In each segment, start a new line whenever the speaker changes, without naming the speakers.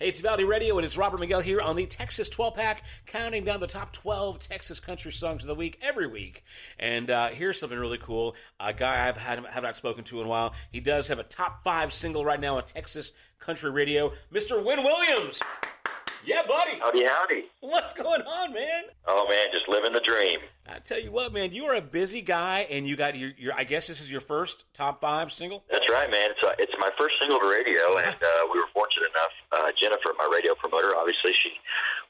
Hey, it's Valley Radio, and it's Robert Miguel here on the Texas 12-pack, counting down the top 12 Texas country songs of the week every week. And here's something really cool. A guy have not spoken to in a while. He does have a top 5 single right now on Texas country radio, Mr. Wynn Williams. Yeah, buddy.
Howdy.
What's going on, man?
Oh, man, just living the dream.
I tell you what, man, you are a busy guy, and you got your I guess this is your first top 5 single?
That's right, man. It's my first single to radio, and we were fortunate enough. Jennifer, my radio promoter, obviously, she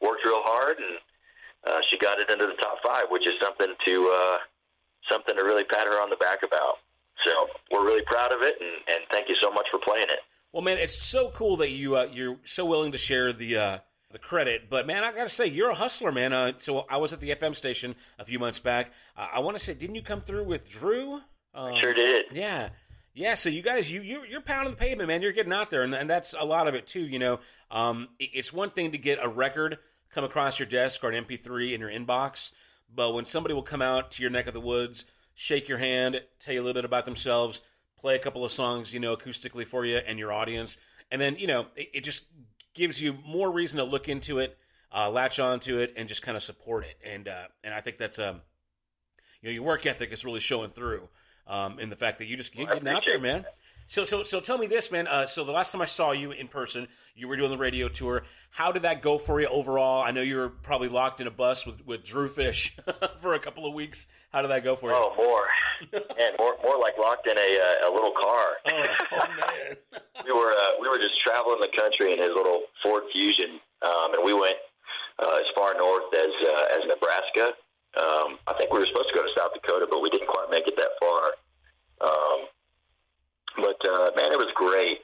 worked real hard, and she got it into the top 5, which is something to really pat her on the back about. So we're really proud of it, and thank you so much for playing it.
Well, man, it's so cool that you're so willing to share the credit. But, man, I got to say, you're a hustler, man. So I was at the FM station a few months back. I want to say, didn't you come through with Drew?
Sure did.
Yeah. Yeah, so you guys, you're pounding the pavement, man. You're getting out there, and that's a lot of it, too, you know. It's one thing to get a record come across your desk or an MP3 in your inbox, but when somebody will come out to your neck of the woods, shake your hand, tell you a little bit about themselves, play a couple of songs, you know, acoustically for you and your audience, and then, you know, it just gives you more reason to look into it, latch onto it, and just kind of support it. And I think that's your work ethic is really showing through in the fact that you're getting out there, man. So tell me this, man. So the last time I saw you in person, you were doing the radio tour. How did that go for you overall? I know you were probably locked in a bus with Drew Fish for a couple of weeks. How did that go for you?
Oh, more like locked in a little car.
Oh man.
we were just traveling the country in his little Ford Fusion, and we went as far north as Nebraska. I think we were supposed to go to South Dakota, but we didn't quite make it that far. But man, it was great.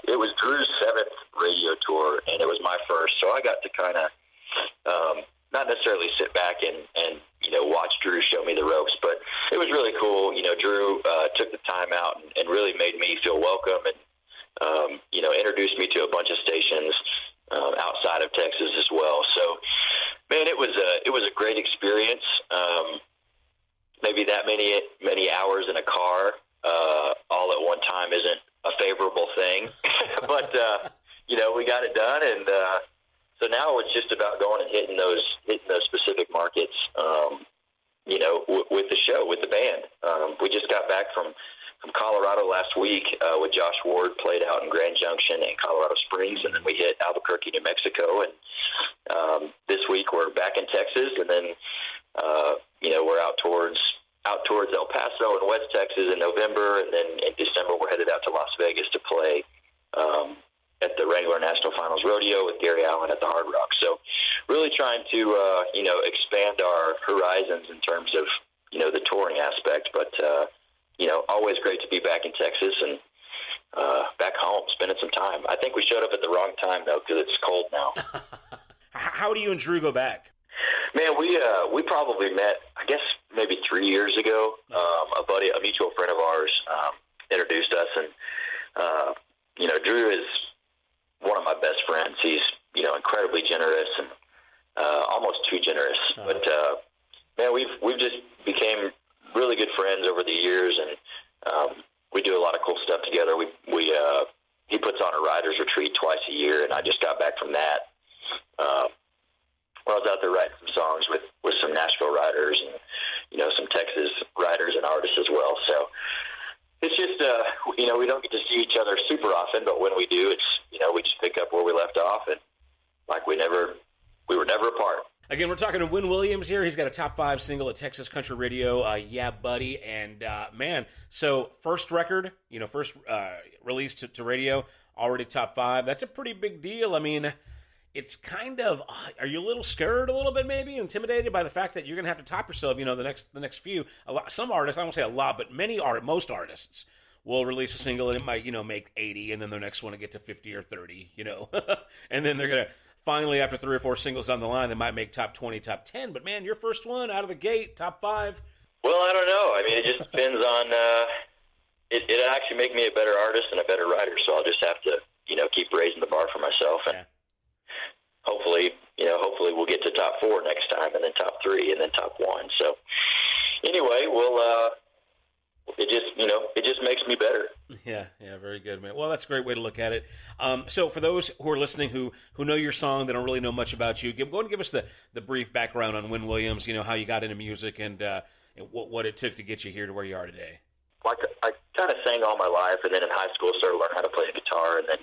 It was Drew's 7th radio tour, and it was my first, so I got to kind of not necessarily sit back and you know, watch Drew show me the ropes, but it was really cool. You know, Drew took the time out and really made me feel welcome, and you know, introduced me to a bunch of stations outside of Texas as well. So, man, it was a great experience. Maybe that many hours in a car all at one time isn't a favorable thing, but you know, we got it done, and so now it's just about going and hitting those specific markets. You know, with the show, with the band. We just got back from Colorado last week with Josh Ward, played out in Grand Junction and Colorado Springs, and then we hit Albuquerque, New Mexico, and this week we're back in Texas, and then you know, we're out towards El Paso and West Texas in November, and then in December we're headed out to Las Vegas to play at the Wrangler National Finals Rodeo with Gary Allen at the Hard Rock. So really trying to, you know, expand our horizons in terms of, you know, the touring aspect. But, you know, always great to be back in Texas and back home, spending some time. I think we showed up at the wrong time, though, because it's cold now.
How do you and Drew go back?
Man, we probably met, I guess, maybe 3 years ago. A mutual friend of ours introduced us, and you know, Drew is one of my best friends. He's, you know, incredibly generous and almost too generous. But man, we've just became really good friends over the years, and we do a lot of cool stuff together. He puts on a writers retreat twice a year, and I just got back from that. Where I was out there writing some songs with some Nashville writers and, you know, some Texas writers and artists as well. So it's just, you know, we don't get to see each other super often, but when we do, it's, you know, we just pick up where we left off, and like we were never apart.
Again, we're talking to Wynn Williams here. He's got a top 5 single at Texas Country Radio, Yeah Buddy, and man, so first record, you know, first release to radio, already top 5. That's a pretty big deal. I mean, it's kind of, are you a little scared a little bit, maybe intimidated by the fact that you're going to have to top yourself, you know, the next few? Some artists, I won't say a lot, but most artists will release a single and it might, you know, make 80, and then their next one will get to 50 or 30, you know, and then they're going to finally, after 3 or 4 singles down the line, they might make top 20, top 10. But man, your first one out of the gate, top 5.
Well, I don't know. I mean, it just depends on. It'll actually make me a better artist and a better writer. So I'll just have to, you know, keep raising the bar for myself, and hopefully we'll get to top 4 next time, and then top 3, and then top 1. So anyway, we'll it just makes me better.
Yeah, very good, man. Well, that's a great way to look at it. So for those who are listening who know your song, they don't really know much about you, go ahead and give us the brief background on Wynn Williams, how you got into music and what it took to get you here to where you are today.
Like, I kind of sang all my life, and then in high school started learning how to play the guitar, and then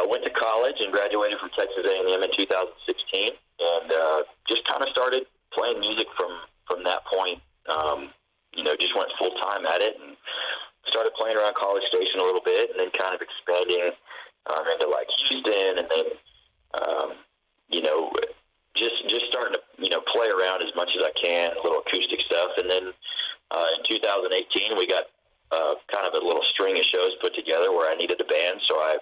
went to college and graduated from Texas A&M in 2016, and just kind of started playing music from that point. Just went full time at it and started playing around College Station a little bit, and then kind of expanding into like Houston, and then just starting to play around as much as I can, a little acoustic stuff, and then in 2018 we got kind of a little string of shows put together where I needed a band, so I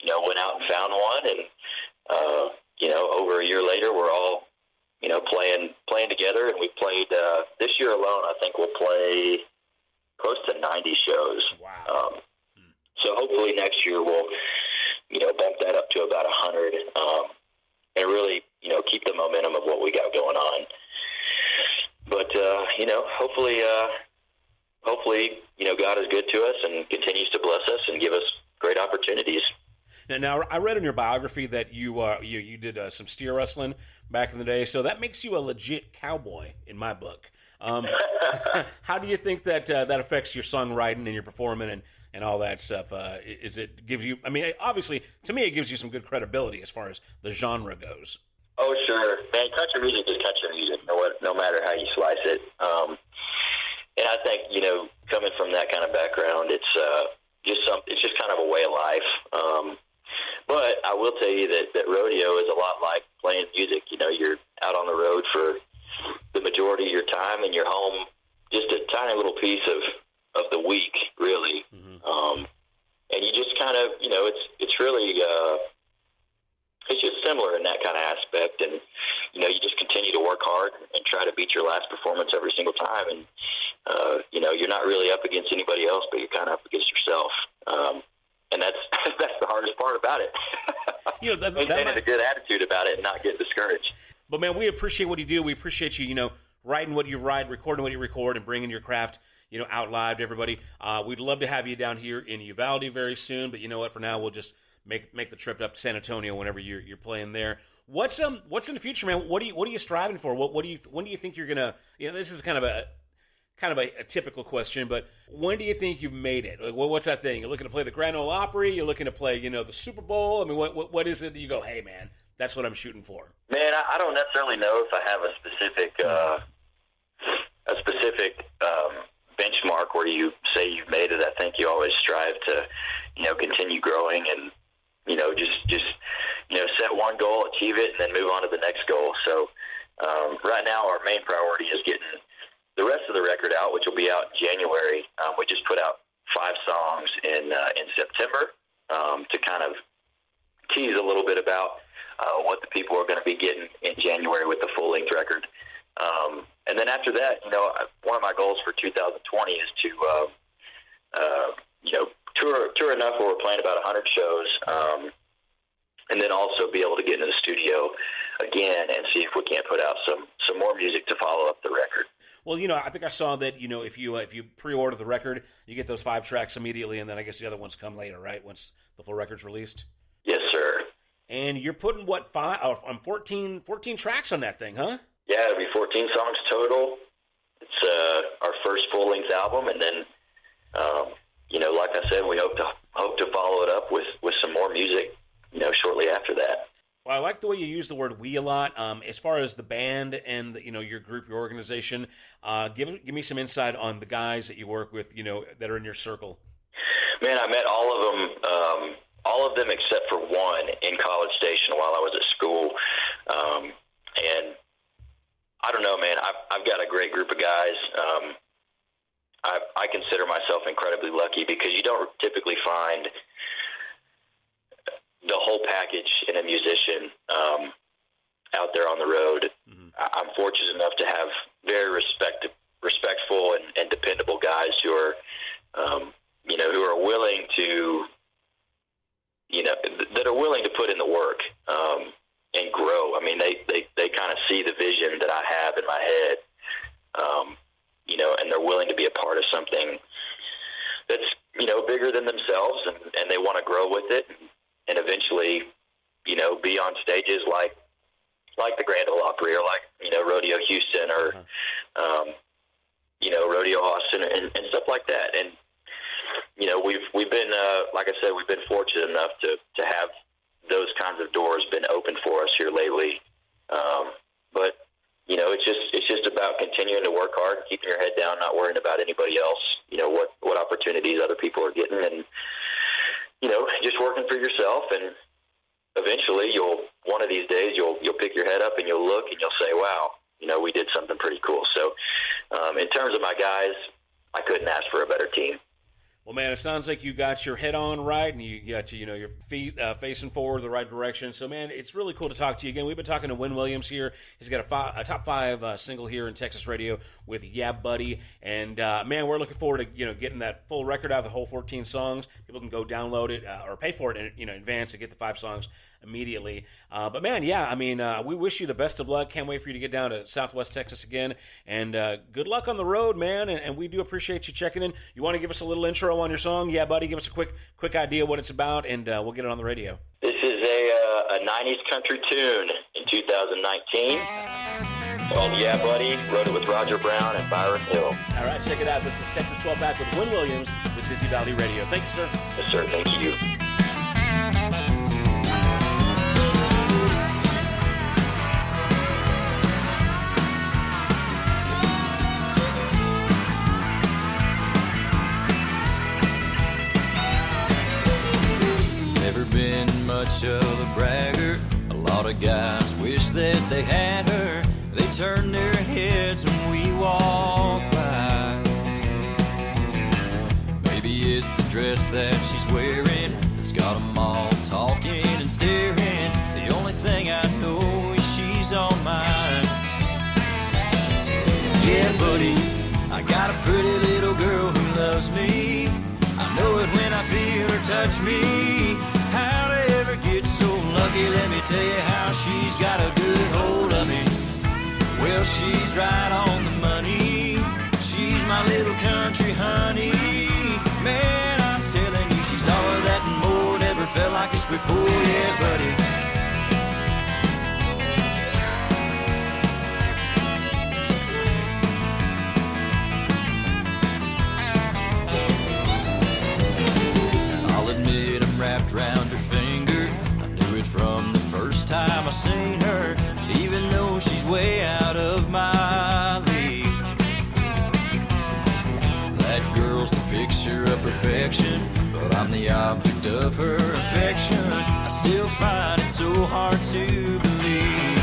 went out and found one, and over a year later we're all playing together, and we played this year alone. I think we'll play close to 90 shows.
Wow.
So hopefully next year we'll bump that up to about 100, and really keep the momentum of what we got going on. But hopefully God is good to us and continues to bless us and give us great opportunities.
Now, I read in your biography that you did some steer wrestling back in the day, so that makes you a legit cowboy in my book. How do you think that affects your songwriting and your performing and all that stuff? Obviously, to me, it gives you some good credibility as far as the genre goes.
Oh, sure. Man, country music is country music, no matter how you slice it. And I think, coming from that kind of background, it's just kind of a way of life. But I will tell you that rodeo is a lot like playing music. You're out on the road for the majority of your time, and you're home just a tiny little piece of the week, really. Mm-hmm. And you just kind of, it's really, it's just similar in that kind of aspect. And, you just continue to work hard and try to beat your last performance every single time. And, you're not really up against anybody else, but you're kind of up against yourself. And that's the hardest part about it. Maintaining a good attitude about it and not get discouraged.
But, man, we appreciate what you do. We appreciate you, writing what you write, recording what you record, and bringing your craft, out live to everybody. We'd love to have you down here in Uvalde very soon. But you know what? For now, we'll just make the trip up to San Antonio whenever you're playing there. What's in the future, man? What are you striving for? When do you think you're gonna? This is kind of a typical question, but when do you think you've made it? Like, what's that thing? You're looking to play the Grand Ole Opry? You're looking to play, the Super Bowl? I mean, what is it that you go, hey, man, that's what I'm shooting for?
Man, I don't necessarily know if I have a specific benchmark where you say you've made it. I think you always strive to, continue growing and, just set one goal, achieve it, and then move on to the next goal. So right now our main priority is getting the rest of the record out, which will be out in January. We just put out 5 songs in September to kind of tease a little bit about what the people are going to be getting in January with the full-length record. And then after that, one of my goals for 2020 is to, tour enough where we're playing about 100 shows, and then also be able to get into the studio again and see if we can't put out some more music to follow up the record.
Well, I think I saw that, if you pre-order the record, you get those 5 tracks immediately, and then I guess the other ones come later, right, once the full record's released?
Yes, sir.
And you're putting, 14 tracks on that thing, huh?
Yeah, it'll be 14 songs total. It's our first full-length album, and then, like I said, we hope to follow it up with some more music, shortly after that.
Well, I like the way you use the word "we" a lot. As far as the band and your group, your organization, give me some insight on the guys that you work with, that are in your circle.
Man, I met all of them except for one in College Station while I was at school, and I don't know, man. I've got a great group of guys. I consider myself incredibly lucky because you don't typically find the whole package in a musician out there on the road. Mm-hmm. I'm fortunate enough to have very respectful and dependable guys who are, who are willing to, that are willing to put in the work and grow. I mean, they kind of see the vision that I have in my head, and they're willing to be a part of something that's bigger than themselves, and they want to grow with it, and eventually be on stages like the Grand Ole Opry, or like Rodeo Houston, or Rodeo Austin, and stuff like that. And we've been like I said, we've been fortunate enough to have those kinds of doors been open for us here lately. But it's just about continuing to work hard, keeping your head down, not worrying about anybody else. What opportunities other people are getting, and just working for yourself. And eventually, one of these days you'll pick your head up and you'll look and you'll say, "Wow, we did something pretty cool." So, in terms of my guys, I couldn't ask for a better team.
Well, man, it sounds like you got your head on right, and you got your feet facing forward the right direction. So, man, it's really cool to talk to you again. We've been talking to Wynn Williams here. He's got a top 5 single here in Texas radio with Yeah Buddy, and man, we're looking forward to getting that full record out of the whole 14 songs. People can go download it or pay for it in advance and get the 5 songs immediately. But man, yeah, I mean, we wish you the best of luck. Can't wait for you to get down to Southwest Texas again, and good luck on the road, man. And we do appreciate you checking in. You want to give us a little intro on your song? Yeah, buddy, give us a quick idea what it's about, and we'll get it on the radio.
This is a 90s country tune in 2019. It's called Yeah Buddy. Wrote it with Roger Brown and Byron Hill.
All right, check it out. This is Texas 12 Pack with Wynn Williams. This is Uvalde Radio. Thank you, sir.
Yes, sir. Thank you.
Never been much of a bragger. A lot of guys wish that they had her. They turn their heads when we walk by. Maybe it's the dress that she's wearing that's got them all talking and staring. The only thing I know is she's on mine. Yeah, buddy, I got a pretty little girl who loves me. I know it when I feel her touch me. How'd I ever get so lucky? Let me tell you how she's got a good hold of me. Well, she's right on the money. She's my little country honey. Man, I'm telling you, she's all of that and more. Never felt like this before, yeah, buddy. Wrapped round her finger. I knew it from the first time I seen her, even though she's way out of my league. That girl's the picture of perfection, but I'm the object of her affection. I still find it so hard to believe.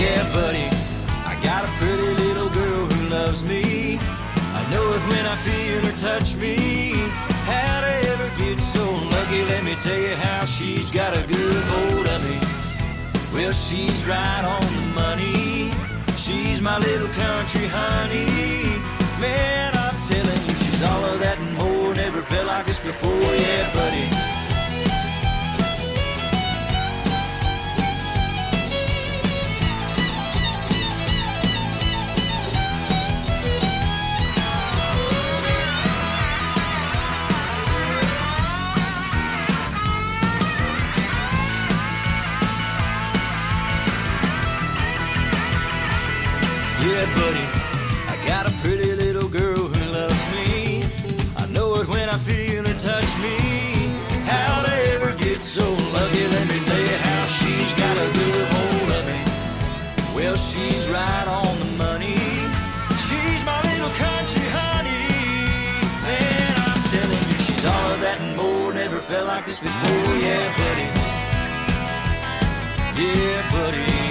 Yeah, buddy, I got a pretty little girl who loves me. I know it when I feel her touch me. How'd I ever get so lucky? Let me tell you how she's got a good hold of me. Well, she's right on the money. She's my little country honey. Man, I'm telling you, she's all of that and more. Never felt like this before, yeah, buddy. Yeah, buddy, I got a pretty little girl who loves me. I know it when I feel her touch me. How'd I ever get so lucky? Let me tell you how she's got a good hold of me. Well, she's right on the money. She's my little country honey. Man, I'm telling you, she's all of that and more. Never felt like this before, yeah, buddy. Yeah, buddy.